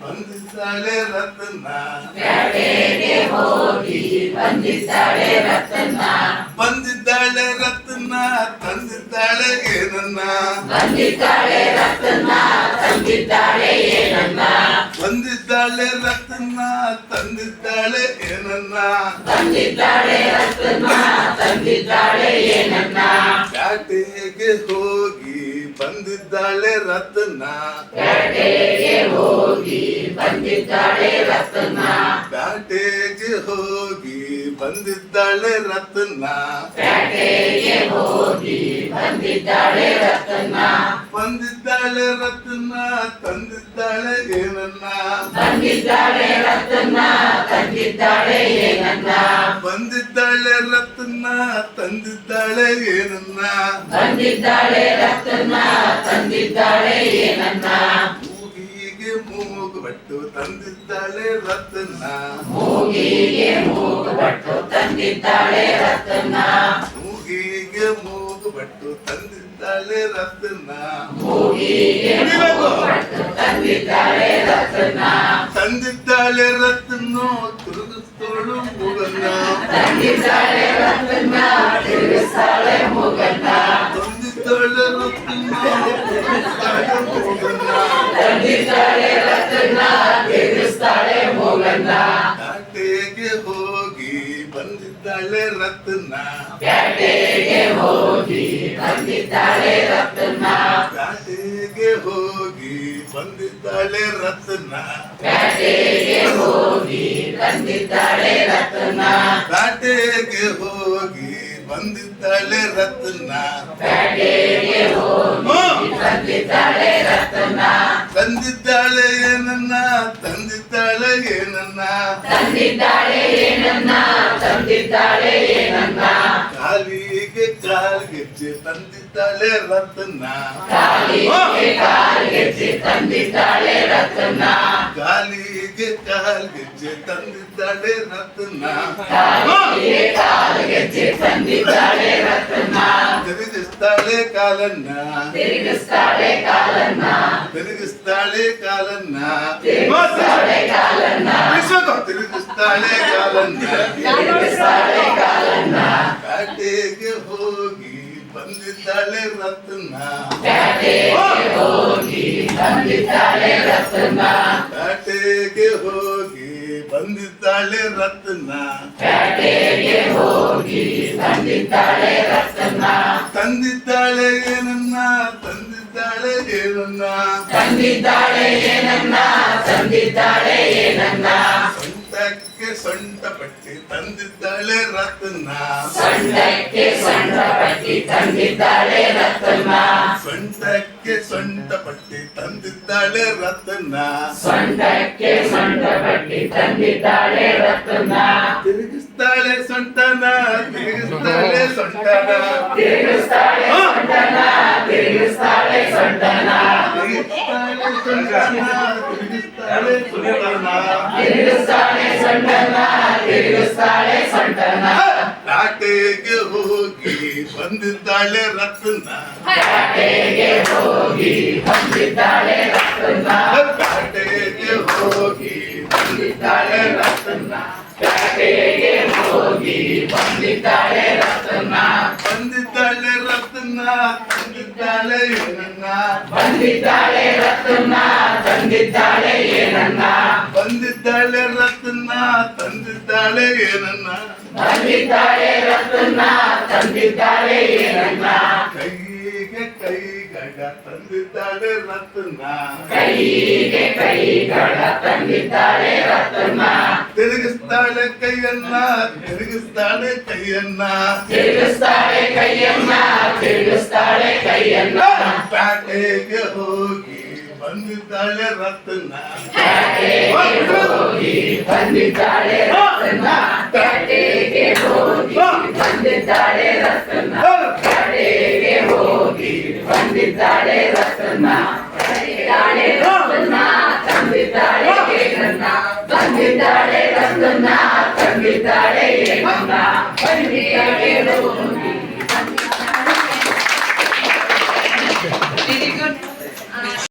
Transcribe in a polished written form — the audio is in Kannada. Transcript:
ಬಂದಿದ್ದಾಳೆ ರತ್ನ ಪ್ಯಾಟೆಗೆ ಹೋಗಿ ಬಂದಿದ್ದಾಳೆ ರತ್ನ ಬಂದಿದ್ದಾಳೆ ರತ್ನ ತಂದಿದ್ದಾಳೆ ಏನನ್ನ ಬಂದಿದ್ದಾಳೆ ರತ್ನ ತಂದಿದ್ದಾಳೆ ಏನನ್ನ ಬಂದಿದ್ದಾಳೆ ರತ್ನ ತಂದಿದ್ದಾಳೆ ಏನನ್ನ ಬಂದಿದ್ದಾಳೆ ರತ್ನ ತಂದಿದ್ದಾಳೆ ಏನನ್ನ ಪ್ಯಾಟೆಗೆ ಹೋಗಿ ಬಂದಿದ್ದಾಳೆ ರತ್ನ ಪ್ಯಾಟೆಗೆ ಹೋಗಿ ಬಂದಿದ್ದಾಳೆ ರತ್ನ ಪ್ಯಾಟೆಗೆ ಹೋಗಿ ಬಂದಿದ್ದಾಳೆ ರತ್ನ ಪ್ಯಾಟೆಗೆ ಹೋಗಿ ಬಂದಿದ್ದಾಳೆ ರತ್ನ ಬಂದಿದ್ದಾಳೆ ರತ್ನ ತಂದಿದ್ದಾಳೆ ಏನನ್ನ ಬಂದಿದ್ದಾಳೆ ರತ್ನ ತಂದಿದ್ದಾಳೆ ಏನನ್ನ ಬಂದಿದ್ದಾಳೆ ರತ್ನ ತಂದಿದ್ದಾಳೆ ಏನನ್ನ ಬಂದಿದ್ದಾಳೆ ರತ್ನ ತಂದಿದ್ದಾಳೆ ಏನನ್ನ ಮೂಗಿಗೆ ಮೂಗು ಬಟ್ಟು ತಂದಿದ್ದಾಳೆ ರತ್ನ ಮೂಗಿಗೆ ಮೂಗು ಬಟ್ಟು ತಂದಿದ್ದಾಳೆ ರತ್ನ ಮೂಗಿಗೆ ಮೂಗು ಬಟ್ಟು ತಂದಿದ್ದಾಳೆ ರತ್ನ ಮೂಗಿಗೆ ಮೂಗು ಬಟ್ಟು ತಂದಿದ್ದಾಳೆ ರತ್ನ ತಂದಿದ್ದಾಳೆ ರತ್ನ ತಿರುಗಿಸ್ತೋಳು ಮೂಗನ್ನ ತಂದಿದ್ದಾಳೆ ರತ್ನ ತಿರುಗಿಸ್ತಾಳೆ ಮೂಗನ್ನ ತಂದಿದ್ದಾಳೆ ರತ್ನ ತಿರುಗಿಸ್ತಾಳೆ ಮೂಗನ್ನ ತಂದಿದ್ದಾಳೆ ರತ್ನ ತಿರುಗಿಸ್ತಾಳೆ ಮೂಗನ್ನ ಪ್ಯಾಟೆಗೆ ಹೋಗಿ ಬಂದಿದ್ದಾಳೆ ರತ್ನ ಪ್ಯಾಟೆಗೆ ಹೋಗಿ ಬಂದಿದ್ದಾಳೆ ರತ್ನ ಪ್ಯಾಟೆಗೆ ಹೋಗಿ ಬಂದಿದ್ದಾಳೆ ರತ್ನ ಪ್ಯಾಟೆಗೆ ಹೋಗಿ ಬಂದಿದ್ದಾಳೆ ರತ್ನ ಪ್ಯಾಟೆಗೆ ಹೋಗಿ ಬಂದಿದ್ದಾಳೆ ರತ್ನ ಪ್ಯಾಟೆಗೆ ಹೋಗಿ ಬಂದಿದ್ದಾಳೆ ರತ್ನ ತಂದಿದ್ದಾಳೆ ಏನನ್ನ ತಂದಿದ್ದಾಳೆ ಏನನ್ನ ತಂದಿದ್ದಾಳೆ ಏನನ್ನ ತಂದಿದ್ದಾಳೆ ಏನನ್ನ ಕಾಲಿಗೆ ಕಾಲ್ಗೆಜ್ಜೆ ತಂದಿದ್ದಾಳೆ ರತ್ನ ಕಾಲಿಗೆ ಕಾಲ್ಗೆಜ್ಜೆ ತಂದಿದ್ದಾಳೆ ರತ್ನ ಕಾಲಿಗೆ ಕಾಲ್ಗೆಜ್ಜೆ ತಂದಿದ್ದಾಳೆ ರತ್ನ ಕಾಲಿಗೆ ಕಾಲ್ಗೆಜ್ಜೆ ತಂದಿದ್ದಾಳೆ ರತ್ನ ತಿರುಗಿಸ್ತಾಳೆ ಕಾಲನ್ನ ತಿರುಗಿಸ್ತಾಳೆ ಕಾಲನ್ನ ತಿರುಗಿಸ್ತಾಳೆ ಕಾಲನ್ನ ತಿರುಗಿಸ್ತಾಳೆ ಕಾಲನ್ನ ತಿರುಗಿಸ್ತಾಳೆ ಕಾಲನ್ನ ತಿರುಗಿಸ್ತಾಳೆ ಕಾಲನ್ನ ಪ್ಯಾಟೆಗೆ ಹೋಗಿ ಬಂದಿದ್ದಾಳೆ ರತ್ನ ಪ್ಯಾಟೆಗೆ ಹೋಗಿ ಬಂದಿದ್ದಾಳೆ ರತ್ನ ಪ್ಯಾಟೆಗೆ ಹೋಗಿ ಬಂದಿದ್ದಾಳೆ ರತ್ನ ಪ್ಯಾಟೆಗೆ ಹೋಗಿ ಬಂದಿದ್ದಾಳೆ ರತ್ನ ತಂದಿದ್ದಾಳೆ ಏನನ್ನ ತಂದಿದ್ದಾಳೆ ಏನನ್ನ ತಂದಿದ್ದಾಳೆ ಏನನ್ನ ತಂದಿದ್ದಾಳೆ ಏನನ್ನ ಸೊಂಟಕ್ಕೆ ಸೊಂಟ ಪಟ್ಟಿ ತಂದಿದ್ದಾಳೆ ರತ್ನ ಸೊಂಟಕ್ಕೆ ಸೊಂಟ ಪಟ್ಟಿ ತಂದಿದ್ದಾಳೆ ರತ್ನ ಸೊಂಟಕ್ಕೆ ಸೊಂಟ ಪಟ್ಟಿ ತಂದಿದ್ದಾಳೆ ರತ್ನ ಸೊಂಟಕ್ಕೆ ಸೊಂಟ ಪಟ್ಟಿ ತಂದಿದ್ದಾಳೆ ರತ್ನ ತಿರುಗಿಸ್ತಾಳೆ ಸೊಂಟನ ತಿರುಗಿಸ್ತಾಳೆ ಸೊಂಟನ ತಿರುಗಿಸ್ತಾಳೆ ಸೊಂಟನ ತಿರುಗಿಸ್ತಾಳೆ ಸೊಂಟನ ತಿರುಗಿಸ್ತಾಳೆ ಸೊಂಟನ ತಿರುಗಿಸ್ತಾಳೆ ಸೊಂಟನ ತಿರುಗಿಸ್ತಾಳೆ ಸೊಂಟನ ತಿರುಗಿಸ್ತಾಳೆ ಸೊಂಟನ ಪ್ಯಾಟೆಗೆ ಹೋಗಿ ಬಂದಿದ್ದಾಳೆ ರತ್ನ ಪ್ಯಾಟೆಗೆ ಹೋಗಿ ಬಂದಿದ್ದಾಳೆ ರತ್ನ ಪ್ಯಾಟೆಗೆ ಹೋಗಿ ಬಂದಿದ್ದಾಳೆ ರತ್ನ ಪ್ಯಾಟೆಗೆ ಹೋಗಿ ಬಂದಿದ್ದಾಳೆ ರತ್ನ ಬಂದಿದ್ದಾಳೆ ರತ್ನ ತಂದಿದ್ದಾಳೆ ಏನನ್ನ ಬಂದಿದ್ದಾಳೆ ರತ್ನ ತಂದಿದ್ದಾಳೆ ಏನನ್ನ ಬಂದಿದ್ದಾಳೆ ರತ್ನ ತಂದಿದ್ದಾಳೆ ಏನನ್ನ ಬಂದಿದ್ದಾಳೆ ರತ್ನ ತಂದಿದ್ದಾಳೆ ಏನನ್ನ ಕೈಗೆ ಕೈಗಡ ತಂದಿದ್ದಾಳೆ ರತ್ನ ಕೈಗೆ ಕೈಗಳ ತಂದಿದ್ದಾಳೆ ರತ್ನ ತಿರುಗಿಸ್ತಾಳೆ ಕೈಯನ್ನ ತಿರುಗಿಸ್ತಾಳೆ ಕೈಯನ್ನ ತಿರುಗಿಸ್ತಾಳೆ ಕೈಯನ್ನ ತಿರುಗಿಸ್ತಾಳೆ ಕೈಯನ್ನ ಪ್ಯಾಟೆಗೆ ಹೋಗಿ ಬಂದಿದ್ದಾಳೆ ರತ್ನ ಪ್ಯಾಟೆಗೆ ಹೋಗಿ ಬಂದಿದ್ದಾಳೆ ರತ್ನ ಪ್ಯಾಟೆಗೆ ಹೋಗಿ ಬಂದಿದ್ದಾಳೆ ರತ್ನ ಪ್ಯಾಟೆಗೆ ಹೋಗಿ ಬಂದಿದ್ದಾಳೆ ರತ್ನ